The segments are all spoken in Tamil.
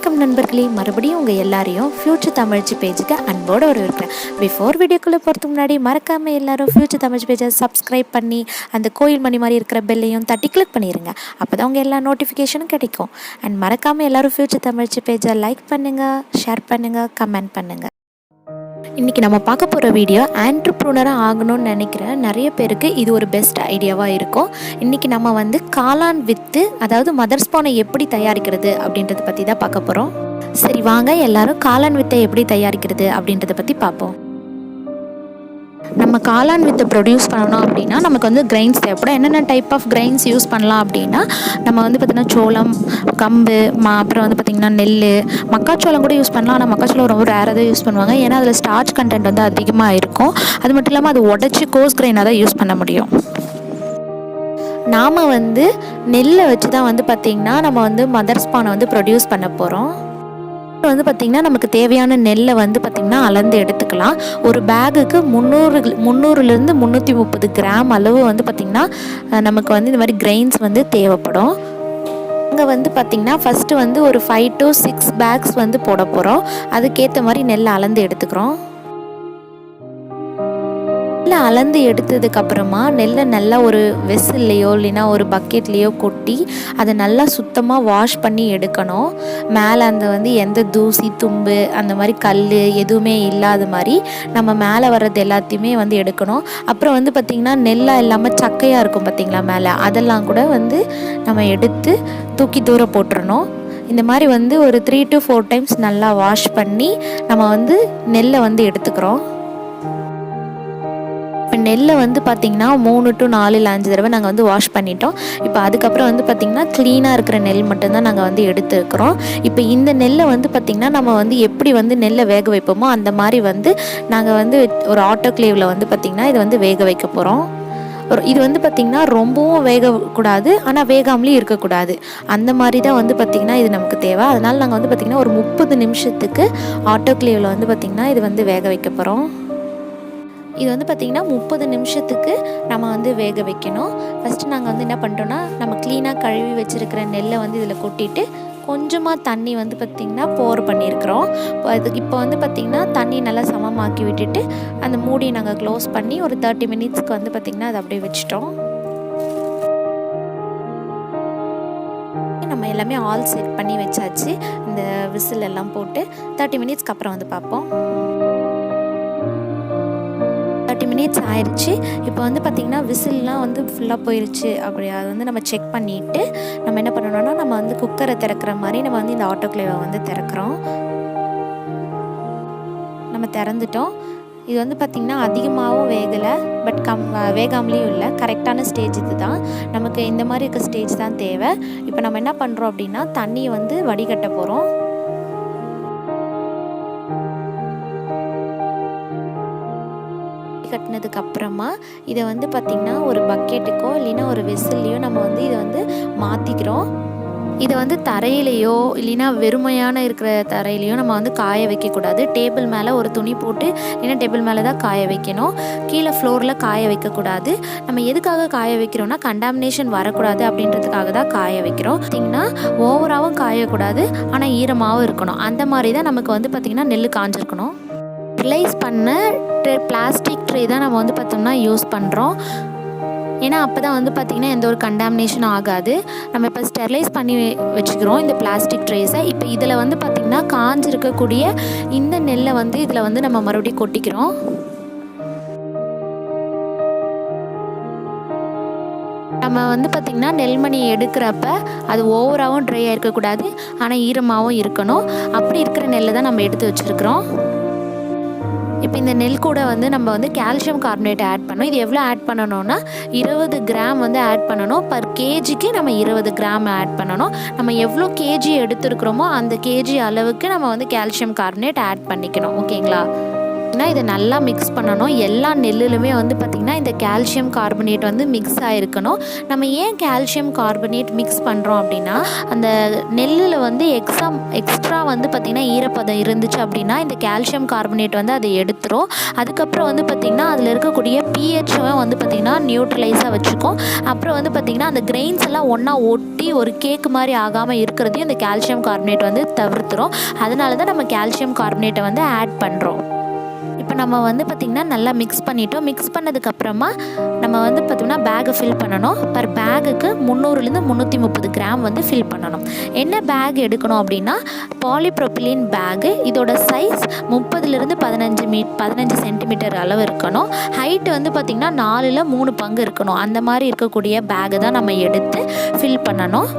வணக்கம் நண்பர்களே, மறுபடியும் உங்கள் எல்லாரையும் ஃப்யூச்சர் தமிழ்ச்சி பேஜுக்கு அன்போடு வரவேற்கிறேன். பிஃபோர் வீடியோக்குள்ளே போகிறதுக்கு முன்னாடி மறக்காமல் எல்லாரும் ஃப்யூச்சர் தமிழ்ச்சி பேஜை சப்ஸ்கிரைப் பண்ணி அந்த கோயில் மணி மாதிரி இருக்கிற பெல்லையும் தட்டி கிளிக் பண்ணிடுங்க. அப்போ தான் உங்கள் எல்லா நோட்டிஃபிகேஷனும் கிடைக்கும். அண்ட் மறக்காமல் எல்லோரும் ஃப்யூச்சர் தமிழ்ச்சி பேஜை லைக் பண்ணுங்கள், ஷேர் பண்ணுங்கள், கமெண்ட் பண்ணுங்கள். இன்றைக்கி நம்ம பார்க்க போகிற வீடியோ ஆண்டர்ப்ரூனராக ஆகணும்னு நினைக்கிற நிறைய பேருக்கு இது ஒரு பெஸ்ட் ஐடியாவாக இருக்கும். இன்றைக்கி நம்ம காளான் வித்து, அதாவது மதர் ஸ்பானை எப்படி தயாரிக்கிறது அப்படின்றத பற்றி தான் பார்க்க போகிறோம். சரி வாங்க எல்லாரும் காளான் வித்தை எப்படி தயாரிக்கிறது அப்படின்றத பற்றி பார்ப்போம். நம்ம காளான் வித்தை ப்ரொடியூஸ் பண்ணணும் அப்படின்னா நமக்கு கிரெயின்ஸ் தேவைப்படும். என்னென்ன டைப் ஆஃப் கிரெயின்ஸ் யூஸ் பண்ணலாம் அப்படின்னா, நம்ம பார்த்திங்கன்னா சோளம், கம்பு, அப்புறம் பார்த்திங்கன்னா நெல், மக்காச்சோளம் கூட யூஸ் பண்ணலாம். ஆனால் மக்காச்சோளம் ரொம்ப ரேராக தான் யூஸ் பண்ணுவாங்க, ஏன்னா அதில் ஸ்டார்ச் கண்டென்ட் அதிகமாக இருக்கும். அது மட்டும் இல்லாமல் அது உடச்சி கோஸ் கிரெயினாக தான் யூஸ் பண்ண முடியும். நாம் நெல்லை வச்சு தான் பார்த்திங்கன்னா நம்ம மதர் ஸ்பானை ப்ரொடியூஸ் பண்ண போகிறோம். பார்த்திங்கன்னா நமக்கு தேவையான நெல்லை பார்த்திங்கன்னா அளந்து எடுத்துக்கலாம். ஒரு பேகுக்கு 300லேருந்து 330 கிராம் அளவு பார்த்திங்கன்னா நமக்கு இந்த மாதிரி கிரெயின்ஸ் தேவைப்படும். அங்கே பார்த்திங்கன்னா ஃபஸ்ட்டு ஒரு 5 to 6 பேக்ஸ் போட போகிறோம். அதுக்கேற்ற மாதிரி நெல்லை அளந்து எடுத்துக்கிறோம். நெல்லை அளந்து எடுத்ததுக்கப்புறமா நெல்லை நல்லா ஒரு வெசில்லையோ இல்லைன்னா ஒரு பக்கெட்லேயோ கொட்டி அதை நல்லா சுத்தமாக வாஷ் பண்ணி எடுக்கணும். மேலே எந்த தூசி, தும்பு, அந்த மாதிரி கல் எதுவுமே இல்லாத மாதிரி நம்ம மேலே வர்றது எல்லாத்தையுமே எடுக்கணும். அப்புறம் பார்த்திங்கன்னா நெல்லாக இல்லாமல் சக்கையாக இருக்கும் பார்த்திங்களா மேலே, அதெல்லாம் கூட நம்ம எடுத்து தூக்கி தூர போட்டுறணும். இந்த மாதிரி ஒரு 3 to 4 டைம்ஸ் நல்லா வாஷ் பண்ணி நம்ம நெல்லை எடுத்துக்கிறோம். இப்போ நெல்லை பார்த்திங்கன்னா 3 to 4 இல்லை 5 தடவை நாங்கள் வாஷ் பண்ணிட்டோம். இப்போ அதுக்கப்புறம் பார்த்திங்கன்னா க்ளீனாக இருக்கிற நெல் மட்டும்தான் நாங்கள் எடுத்துருக்கிறோம். இப்போ இந்த நெல்லை பார்த்திங்கன்னா நம்ம எப்படி நெல்லை வேக வைப்போமோ அந்த மாதிரி நாங்கள் ஒரு ஆட்டோக்ளேவில் பார்த்திங்கன்னா இது வேக வைக்க போகிறோம். இது பார்த்திங்கன்னா ரொம்பவும் வேகக்கூடாது, ஆனால் வேகாமலேயும் இருக்கக்கூடாது. அந்த மாதிரி தான் பார்த்திங்கன்னா இது நமக்கு தேவை. அதனால் நாங்கள் பார்த்திங்கன்னா ஒரு 30 நிமிஷத்துக்கு ஆட்டோக்ளேவில் பார்த்திங்கன்னா இது வேக வைக்க போகிறோம். இது பார்த்திங்கன்னா 30 நிமிஷத்துக்கு நம்ம வேக வைக்கணும். ஃபஸ்ட்டு நாங்கள் என்ன பண்ணுறோன்னா, நம்ம க்ளீனாக கழுவி வச்சுருக்கிற நெல்லை இதில் கொட்டிட்டு கொஞ்சமாக தண்ணி பார்த்திங்கன்னா போர் பண்ணியிருக்கிறோம். இப்போ பார்த்திங்கன்னா தண்ணி நல்லா சமமாக்கி விட்டுட்டு அந்த மூடியை நாங்கள் க்ளோஸ் பண்ணி ஒரு 30 மினிட்ஸ்க்கு பார்த்திங்கன்னா அதை அப்படியே வச்சிட்டோம். நம்ம எல்லாமே ஆல் செட் பண்ணி வச்சாச்சு. இந்த விசில் எல்லாம் போட்டு 30 மினிட்ஸ்க்கு அப்புறம் பார்ப்போம். 30 மினிட்ஸ் ஆயிடுச்சு. இப்போ பார்த்திங்கன்னா விசில்லாம் ஃபுல்லாக போயிடுச்சு. அப்படி அதை நம்ம செக் பண்ணிவிட்டு நம்ம என்ன பண்ணணும்னா, நம்ம குக்கரை திறக்கிற மாதிரி நம்ம இந்த ஆட்டோக்ளேவை திறக்கிறோம். நம்ம திறந்துட்டோம். இது பார்த்திங்கன்னா அதிகமாகவும் வேகலை, பட் வேகாமலேயும் இல்லை. கரெக்டான ஸ்டேஜ் இது தான். நமக்கு இந்த மாதிரி இருக்க ஸ்டேஜ் தான் தேவை. இப்போ நம்ம என்ன பண்ணுறோம் அப்படின்னா, தண்ணியை வடிகட்ட போகிறோம். கட்டினதுக்கு அப்புறமா இதை பார்த்திங்கன்னா ஒரு பக்கெட்டுக்கோ இல்லைன்னா ஒரு வெசில்லையோ நம்ம இதை மாற்றிக்கிறோம். இதை தரையிலையோ இல்லைன்னா வெறுமையான இருக்கிற தரையிலையோ நம்ம காய வைக்கக்கூடாது. டேபிள் மேலே ஒரு துணி போட்டு இல்லைன்னா டேபிள் மேலே தான் காய வைக்கணும். கீழே ஃப்ளோரில் காய வைக்கக்கூடாது. நம்ம எதுக்காக காய வைக்கிறோம்னா, கண்டாமினேஷன் வரக்கூடாது அப்படின்றதுக்காக தான் காய வைக்கிறோம். பார்த்திங்கன்னா ஓவராகவும் காயக்கூடாது, ஆனால் ஈரமாகவும் இருக்கணும். அந்த மாதிரி தான் நமக்கு பார்த்திங்கன்னா நெல் காஞ்சிருக்கணும். ஸ்டெர்லைஸ் பண்ண பிளாஸ்டிக் ட்ரே தான் நம்ம பார்த்தோம்னா யூஸ் பண்ணுறோம். ஏன்னா அப்போ தான் பார்த்திங்கன்னா எந்த ஒரு கண்டாமினேஷனும் ஆகாது. நம்ம இப்போ ஸ்டெர்லைஸ் பண்ணி வச்சுக்கிறோம் இந்த பிளாஸ்டிக் ட்ரேஸை. இப்போ இதில் பார்த்திங்கன்னா காஞ்சிருக்கக்கூடிய இந்த நெல்லை இதில் நம்ம மறுபடியும் கொட்டிக்கிறோம். நம்ம பார்த்திங்கன்னா நெல்மணியை எடுக்கிறப்ப அது ஓவராகவும் ட்ரையாக இருக்கக்கூடாது, ஆனால் ஈரமாகவும் இருக்கணும். அப்படி இருக்கிற நெல்லை தான் நம்ம எடுத்து வச்சுருக்கிறோம். இப்போ இந்த நெல் கூட நம்ம கால்சியம் கார்பனேட் ஆட் பண்ணணும். இது எவ்வளோ ஆட் பண்ணணும்னா 20 கிராம் ஆட் பண்ணணும். பர் கேஜிக்கு நம்ம 20 கிராம் ஆட் பண்ணணும். நம்ம எவ்வளோ கேஜி எடுத்துருக்குறோமோ அந்த கேஜி அளவுக்கு நம்ம கால்சியம் கார்பனேட் ஆட் பண்ணிக்கணும். ஓகேங்களா? இதை நல்லா மிக்ஸ் பண்ணணும். எல்லா நெல்லுலுமே வந்து பார்த்திங்கன்னா இந்த கால்சியம் கார்பனேட் வந்து மிக்ஸ் ஆகிருக்கணும். நம்ம ஏன் கால்சியம் கார்பனேட் மிக்ஸ் பண்ணுறோம் அப்படின்னா, அந்த நெல்லில் வந்து எக்ஸ்ட்ரா வந்து பார்த்திங்கன்னா ஈரப்பதம் இருந்துச்சு அப்படின்னா இந்த கால்சியம் கார்பனேட் வந்து அதை எடுத்துரும். அதுக்கப்புறம் வந்து பார்த்திங்கன்னா அதில் இருக்கக்கூடிய பிஹெச்வை வந்து பார்த்திங்கன்னா நியூட்ரலைஸாக வச்சுக்கும். அப்புறம் வந்து பார்த்திங்கன்னா அந்த கிரெயின்ஸ் எல்லாம் ஒன்றா ஒட்டி ஒரு கேக்கு மாதிரி ஆகாமல் இருக்கிறதையும் இந்த கால்சியம் கார்பனேட் வந்து தவிர்த்துரும். அதனால தான் நம்ம கால்சியம் கார்பனேட்டை வந்து ஆட் பண்ணுறோம். இப்போ நம்ம வந்து பார்த்திங்கன்னா நல்லா மிக்ஸ் பண்ணிட்டோம். மிக்ஸ் பண்ணதுக்கப்புறமா நம்ம வந்து பார்த்திங்கன்னா பேக்கை ஃபில் பண்ணணும். பர் பேகுக்கு 300லேருந்து 330 கிராம் வந்து ஃபில் பண்ணணும். என்ன பேக் எடுக்கணும் அப்படின்னா பாலிப்ரோபிலீன் பேகு. இதோட சைஸ் 30லேருந்து 15 சென்டிமீட்டர் அளவு இருக்கணும். ஹைட்டு வந்து பார்த்திங்கன்னா 4ல் 3 பங்கு இருக்கணும். அந்த மாதிரி இருக்கக்கூடிய பேகு தான் நம்ம எடுத்து ஃபில் பண்ணணும்.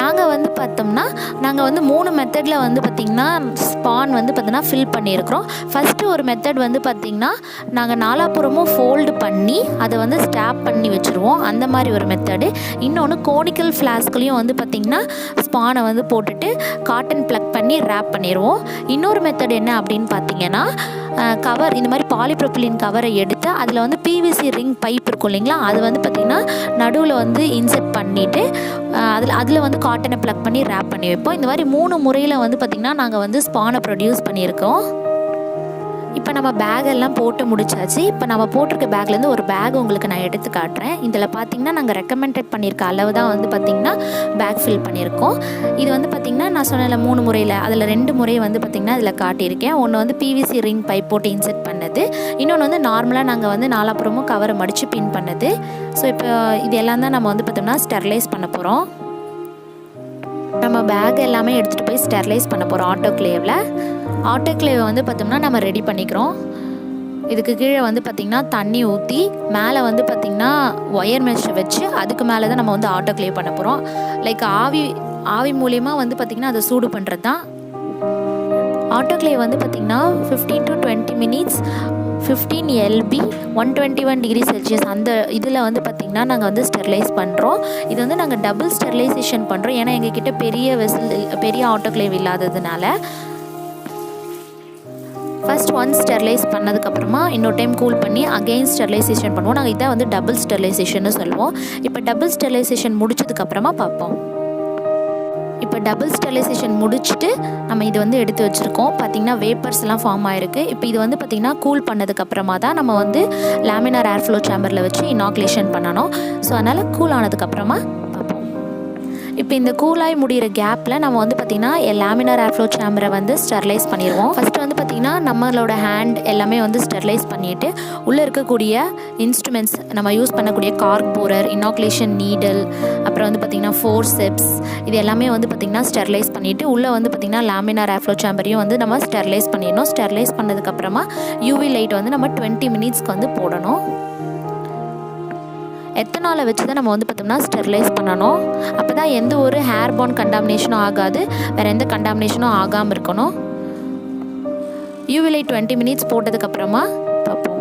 நாங்கள் வந்து பார்த்தோம்னா நாங்கள் வந்து 3 மெத்தடில் வந்து பார்த்திங்கன்னா ஸ்பான் வந்து பார்த்திங்கன்னா ஃபில் பண்ணியிருக்கிறோம். ஃபஸ்ட்டு ஒரு மெத்தட் வந்து பார்த்திங்கன்னா நாங்கள் நாலாப்புறமும் ஃபோல்டு பண்ணி அதை வந்து ஸ்டாப் பண்ணி வச்சுருவோம். அந்த மாதிரி ஒரு மெத்தடு. இன்னொன்று கோனிக்கல் ஃப்ளாஸ்க்லேயும் வந்து பார்த்திங்கன்னா ஸ்பானை வந்து போட்டுட்டு காட்டன் ப்ளக் பண்ணி ரேப் பண்ணிடுவோம். இன்னொரு மெத்தட் என்ன அப்படின்னு பார்த்திங்கன்னா கவர், இந்த மாதிரி பாலிப்ரோபிலின் கவரை எடுத்து அதில் வந்து பிவிசி ரிங் பைப் இருக்கும் இல்லைங்களா, அது வந்து பார்த்திங்கன்னா நடுவில் வந்து இன்செர்ட் பண்ணிவிட்டு அதில் வந்து காட்டனை ப்ளக் பண்ணி ரேப் பண்ணி வைப்போம். இந்த மாதிரி 3 முறையில் வந்து பார்த்திங்கன்னா நாங்கள் வந்து ஸ்பானை ப்ரொடியூஸ் பண்ணியிருக்கோம். இப்போ நம்ம பேகெல்லாம் போட்டு முடிச்சாச்சு. இப்போ நம்ம போட்டிருக்க பேக்லேருந்து ஒரு பேக் உங்களுக்கு நான் எடுத்து காட்டுறேன். இதில் பார்த்திங்கன்னா நாங்கள் ரெக்கமெண்டட் பண்ணியிருக்க அளவு தான் வந்து பார்த்திங்கன்னா பேக் ஃபில் பண்ணியிருக்கோம். இது வந்து பார்த்திங்கன்னா நான் சொன்ன 3 முறையில் அதில் 2 முறை வந்து பார்த்திங்கன்னா இதில் காட்டியிருக்கேன். ஒன்று வந்து பிவிசி ரிங் பைப் போட்டு இன்செர்ட் பண்ணது, இன்னொன்று வந்து நார்மலாக நாங்கள் வந்து நாலாப்புறமும் கவரை மடித்து பின் பண்ணது. ஸோ இப்போ இது எல்லாம் தான் நம்ம வந்து பார்த்தோம்னா ஸ்டெர்லைஸ் பண்ண போகிறோம். நம்ம பேக் எல்லாமே எடுத்துகிட்டு போய் ஸ்டெர்லைஸ் பண்ண போகிறோம் ஆட்டோக்ளேவில். ஆட்டோக்ளேவை வந்து பார்த்தோம்னா நம்ம ரெடி பண்ணிக்கிறோம். இதுக்கு கீழே வந்து பார்த்திங்கன்னா தண்ணி ஊற்றி மேலே வந்து பார்த்திங்கன்னா ஒயர் மெஷ் வச்சு அதுக்கு மேலே தான் நம்ம வந்து ஆட்டோக்ளேவ் பண்ண போகிறோம். லைக் ஆவி மூலிமா வந்து பார்த்திங்கன்னா அதை சூடு பண்ணுறது தான். ஆட்டோக்ளேவ் வந்து பார்த்திங்கன்னா 15 to 20 minutes 15 LB 121 degree Celsius அந்த இதில் வந்து பார்த்திங்கன்னா நாங்கள் வந்து ஸ்டெர்லைஸ் பண்ணுறோம். இது வந்து நாங்கள் டபுள் ஸ்டெர்லைசேஷன் பண்ணுறோம். ஏன்னா எங்ககிட்ட பெரிய ஆட்டோக்ளேவ் இல்லாததுனால ஃபஸ்ட் ஒன் ஸ்டெர்லைஸ் பண்ணதுக்கப்புறமா இன்னொரு டைம் கூல் பண்ணி அகெயின் ஸ்டெர்லைசேஷன் பண்ணுவோம். நாங்கள் இதை வந்து டபுள் ஸ்டெர்லைசேஷன்னு சொல்லுவோம். இப்போ டபுள் ஸ்டெர்லைசேஷன் முடிச்சதுக்கப்புறமா பார்ப்போம். இப்போ டபுள் ஸ்டெர்லைசேஷன் முடிச்சுட்டு நம்ம இது வந்து எடுத்து வச்சுருக்கோம். பார்த்திங்கன்னா வேப்பர்ஸ்லாம் ஃபார்ம் ஆகிருக்கு. இப்போ இது வந்து பார்த்திங்கன்னா கூல் பண்ணதுக்கப்புறமா தான் நம்ம வந்து லேமினார் ஏர் ஃப்ளோ சேம்பரில் வச்சு இனாகுலேஷன் பண்ணணும். ஸோ அதனால் கூல் ஆனதுக்கப்புறமா பார்ப்போம். இப்போ இந்த கூலாகி முடிகிற கேப்பில் நம்ம வந்து பார்த்திங்கன்னா லேமினார் ஏர் ஃப்ளோ சேம்பரை வந்து ஸ்டெர்லைஸ் பண்ணிடுவோம். ஃபஸ்ட்டு வந்து பார்த்திங்கன்னா நம்மளோட ஹேண்ட் எல்லாமே வந்து ஸ்டெர்லைஸ் பண்ணிவிட்டு உள்ளே இருக்கக்கூடிய இன்ஸ்ட்ருமெண்ட்ஸ் நம்ம யூஸ் பண்ணக்கூடிய கார்க் போரர், இனாகுலேஷன் நீடல், அப்புறம் வந்து பார்த்திங்கன்னா ஃபோர்செப்ஸ், இது எல்லாமே வந்து பார்த்திங்கன்னா ஸ்டெர்லைஸ் பண்ணிவிட்டு உள்ளே வந்து பார்த்திங்கன்னா லேமினார் ஏர் ஃப்ளோ சேம்பரையும் வந்து நம்ம ஸ்டெர்லைஸ் பண்ணிடணும். ஸ்டெர்லைஸ் பண்ணதுக்கப்புறமா யூவி லைட் வந்து நம்ம 20 மினிட்ஸ்க்கு வந்து போடணும். எத்தனாலை வச்சு தான் நம்ம வந்து பார்த்தோம்னா ஸ்டெர்லைஸ் பண்ணணும். அப்போ தான் எந்த ஒரு ஹேர்பார்ன் கண்டாமினேஷனும் ஆகாது, வேறு எந்த கண்டாமினேஷனும் ஆகாமல் இருக்கணும். யூவி லைட் 20 மினிட்ஸ் போட்டதுக்கப்புறமா பார்ப்போம்.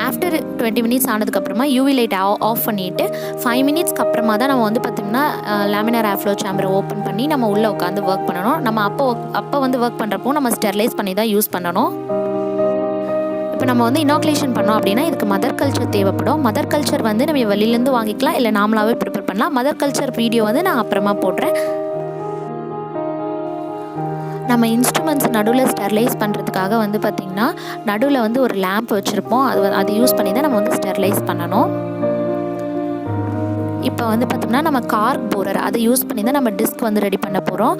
ஆஃப்டர் 20 மினிட்ஸ் ஆனதுக்கப்புறமா யூவி லைட் ஆஃப் பண்ணிவிட்டு 5 மினிட்ஸ்க்கு அப்புறமா தான் நம்ம வந்து பார்த்திங்கன்னா லேமினார் ஏர் ஃப்ளோ சேம்பரை ஓப்பன் பண்ணி நம்ம உள்ளே உட்காந்து ஒர்க் பண்ணணும். நம்ம அப்போ வந்து ஒர்க் பண்ணுறப்போ நம்ம ஸ்டெர்லைஸ் பண்ணி தான் யூஸ் பண்ணணும். இப்போ நம்ம வந்து இனாகுலேஷன் பண்ணோம் அப்படின்னா இதுக்கு மதர் கல்ச்சர் தேவைப்படும். மதர் கல்ச்சர் வந்து நம்ம வெளியிலேருந்து வாங்கிக்கலாம், இல்லை நாமளாகவே ப்ரிப்பேர் பண்ணலாம். மதர் கல்ச்சர் வீடியோ வந்து நான் அப்புறமா போடுறேன். நம்ம இன்ஸ்ட்ருமெண்ட்ஸ் நடுவில் ஸ்டெர்லைஸ் பண்ணுறதுக்காக வந்து பார்த்திங்கன்னா நடுவில் வந்து ஒரு லேம்ப் வச்சுருப்போம். அது யூஸ் பண்ணி தான் நம்ம வந்து ஸ்டெர்லைஸ் பண்ணணும். இப்போ வந்து பார்த்தோம்னா நம்ம கார்க் போரர் அதை யூஸ் பண்ணி தான் நம்ம டிஸ்க் வந்து ரெடி பண்ண போகிறோம்.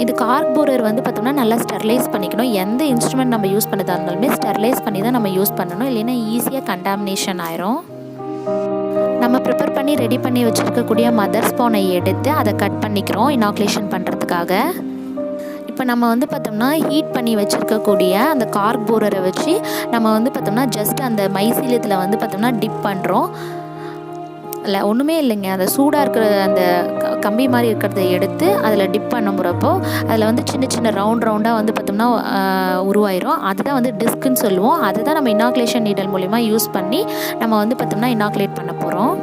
இது கார்க் போரர் வந்து பார்த்தோம்னா நல்லா ஸ்டெர்லைஸ் பண்ணிக்கணும். எந்த இன்ஸ்ட்ருமெண்ட் நம்ம யூஸ் பண்ணதாக இருந்தாலுமே ஸ்டெர்லைஸ் பண்ணி தான் நம்ம யூஸ் பண்ணணும், இல்லைன்னா ஈஸியாக கண்டாமினேஷன் ஆயிரும். நம்ம ப்ரிப்பேர் பண்ணி ரெடி பண்ணி வச்சுருக்கக்கூடிய மதர் ஸ்பானை எடுத்து அதை கட் பண்ணிக்கிறோம் இனாகுலேஷன் பண்ணுறதுக்காக. இப்போ நம்ம வந்து பார்த்தோம்னா ஹீட் பண்ணி வச்சுருக்கக்கூடிய அந்த கார்க் போரரை வச்சு நம்ம வந்து பார்த்தோம்னா ஜஸ்ட் அந்த மைசீலியத்தில் வந்து பார்த்தோம்னா டிப் பண்ணுறோம். இல்லை ஒன்றுமே இல்லைங்க, அந்த சூடாக இருக்கிற அந்த கம்பி மாதிரி இருக்கிறத எடுத்து அதில் டிப் பண்ணுறப்போ அதில் வந்து சின்ன சின்ன ரவுண்டாக வந்து பார்த்தோம்னா உருவாயிரும். அதுதான் வந்து டிஸ்க்குன்னு சொல்லுவோம். அதுதான் நம்ம இனாகுலேஷன் நீடல் மூலிமா யூஸ் பண்ணி நம்ம வந்து பார்த்தோம்னா இனாகுலேட் பண்ண போகிறோம்.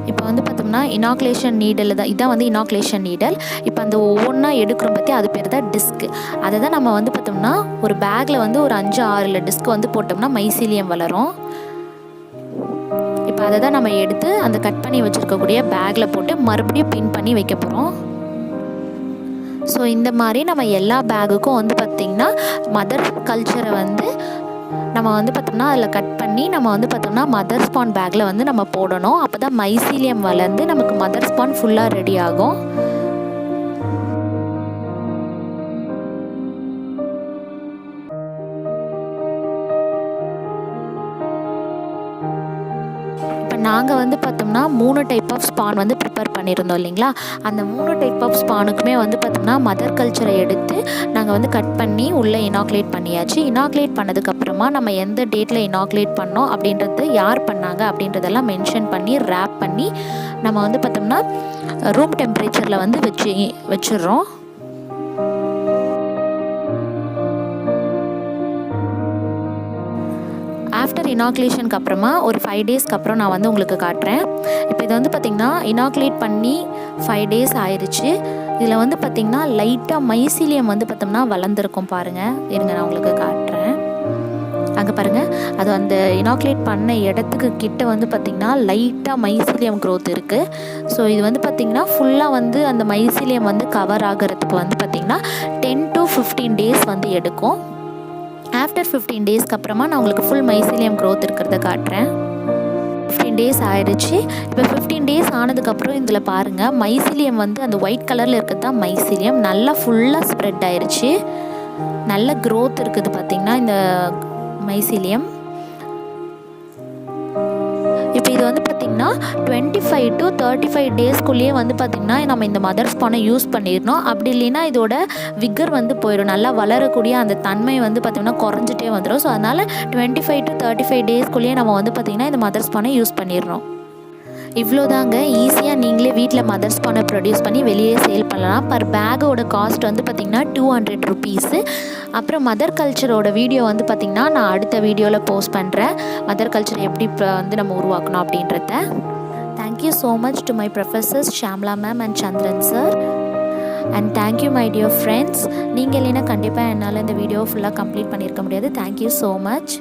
இப்போ வந்து பார்த்தோம்னா இனாகுலேஷன் நீடல் தான், இதான் வந்து இனாகுலேஷன் நீடல். இப்போ அந்த ஒவ்வொன்றா எடுக்கிறோம் பற்றி அது பேர் தான் டிஸ்க்கு. அதை தான் நம்ம வந்து பார்த்தோம்னா ஒரு பேக்கில் வந்து ஒரு 5-6 டிஸ்க் வந்து போட்டோம்னா மைசீலியம் வளரும். இப்போ அதை தான் நம்ம எடுத்து அந்த கட் பண்ணி வச்சுருக்கக்கூடிய பேக்கில் போட்டு மறுபடியும் பின் பண்ணி வைக்க போகிறோம். ஸோ இந்த மாதிரி நம்ம எல்லா பேகுக்கும் வந்து பார்த்திங்கன்னா மதர் கல்ச்சரை வந்து நம்ம வந்து பார்த்தோம்னா அதில் கட் பண்ணி நம்ம வந்து பார்த்தோம்னா மதர் ஸ்பான் பேக்கில் வந்து நம்ம போடணும். அப்போ தான் மைசீலியம் வளர்ந்து நமக்கு மதர் ஸ்பான் ஃபுல்லாக ரெடி ஆகும். இப்போ நாங்கள் வந்து பார்த்தோம்னா 3 டைப் ஆஃப் ஸ்பான் வந்து ப்ரிப்பேர் பண்ணியிருந்தோம் இல்லைங்களா. அந்த 3 டைப் ஆஃப் ஸ்பானுக்குமே வந்து பார்த்தோம்னா மதர் கல்ச்சரை எடுத்து நாங்கள் வந்து கட் பண்ணி உள்ளே இனாகுலேட் பண்ணியாச்சு. இனாகுலேட் பண்ணதுக்கப்புறமா நம்ம எந்த டேட்டில் இனாகுலேட் பண்ணோம் அப்படின்றது, யார் பண்ணாங்க அப்படின்றதெல்லாம் மென்ஷன் பண்ணி ரேப் பண்ணி நம்ம வந்து பார்த்தோம்னா ரூம் டெம்பரேச்சரில் வந்து வச்சிடுறோம். ஆஃப்டர் இனாகுலேஷனுக்கு அப்புறமா ஒரு 5 டேஸ்க்கு அப்புறம் நான் வந்து உங்களுக்கு காட்டுறேன். இப்போ இது வந்து பார்த்திங்கன்னா இனாகுலேட் பண்ணி 5 டேஸ் ஆயிடுச்சு. இதில் வந்து பார்த்திங்கன்னா லைட்டாக மைசீலியம் வந்து பார்த்தோம்னா வளர்ந்துருக்கும் பாருங்கள். இருங்க நான் உங்களுக்கு காட்டுறேன். அங்கே பாருங்கள், அது அந்த இனாகுலேட் பண்ண இடத்துக்கு கிட்ட வந்து பார்த்திங்கன்னா லைட்டாக மைசீலியம் க்ரோத் இருக்குது. ஸோ இது வந்து பார்த்திங்கன்னா ஃபுல்லாக வந்து அந்த மைசீலியம் வந்து கவர் ஆகிறதுக்கு வந்து பார்த்திங்கன்னா 10 to 15 டேஸ் வந்து எடுக்கும். ஆஃப்டர் 15 டேஸ்க்கு அப்புறமா நான் உங்களுக்கு ஃபுல் மைசீலியம் க்ரோத் இருக்கிறத காட்டுறேன். 15 டேஸ் ஆயிடுச்சு. இப்போ 15 டேஸ் ஆனதுக்கப்புறம் இதில் பாருங்கள், மைசீலியம் வந்து அந்த ஒயிட் கலரில் இருக்கிறது தான் மைசீலியம். நல்லா ஃபுல்லாக ஸ்ப்ரெட் ஆயிடுச்சு. நல்ல க்ரோத் இருக்குது பார்த்திங்கன்னா இந்த மைசீலியம். இப்போ இது வந்து பார்த்திங்கன்னா 25 to 35 டேஸ்க்குள்ளேயே வந்து பார்த்திங்கன்னா நம்ம இந்த மதர் ஸ்பானை யூஸ் பண்ணிடணும். அப்படி இல்லைன்னா இதோட விக்கர் வந்து போயிடும். நல்லா வளரக்கூடிய அந்த தன்மை வந்து பார்த்திங்கன்னா குறைஞ்சிட்டே வந்துடும். ஸோ அதனால் 25 to 35 டேஸ்க்குள்ளேயே நம்ம வந்து பார்த்திங்கன்னா இந்த மதர் ஸ்பானை யூஸ் பண்ணிடணும். இவ்வளோதாங்க, ஈஸியாக நீங்களே வீட்டில் மதர் ஸ்பானை ப்ரொடியூஸ் பண்ணி வெளியே சேல் பண்ணலாம். பர் பேக்கோட காஸ்ட் வந்து பார்த்திங்கன்னா 200 rupees. அப்புறம் மதர் கல்ச்சரோட வீடியோ வந்து பார்த்திங்கன்னா நான் அடுத்த வீடியோவில் போஸ்ட் பண்ணுறேன். மதர் கல்ச்சர் எப்படி வந்து நம்ம உருவாக்கணும் அப்படின்றத. Thank you so much to my professors Shamla ma'am and Chandran sir. And thank you my dear friends. நீங்கள் இல்லைன்னா கண்டிப்பாக என்னால் இந்த வீடியோ ஃபுல்லாக கம்ப்ளீட் பண்ணியிருக்க முடியாது. Thank you so much.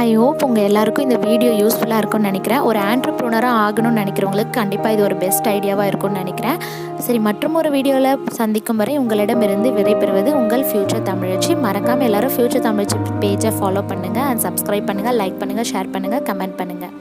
I hope உங்கள் எல்லாருக்கும் இந்த வீடியோ யூஸ்ஃபுல்லாக இருக்கும்னு நினைக்கிறேன். ஒரு ஆண்டர்ப்ரூனராக ஆகணும்னு நினைக்கிறவங்களுக்கு கண்டிப்பாக இது ஒரு பெஸ்ட் ஐடியாவாக இருக்கும்னு நினைக்கிறேன். சரி, மற்றும் ஒரு வீடியோவில் சந்திக்கும் வரை உங்களிடமிருந்து விடைபெறுவது உங்கள் ஃப்யூச்சர் தமிழச்சி. மறக்காமல் எல்லோரும் ஃப்யூச்சர் தமிழச்சி பேஜை ஃபாலோ பண்ணுங்கள் அண்ட் சப்ஸ்கிரைப் பண்ணுங்கள், லைக் பண்ணுங்கள், ஷேர் பண்ணுங்கள், கமெண்ட் பண்ணுங்கள்.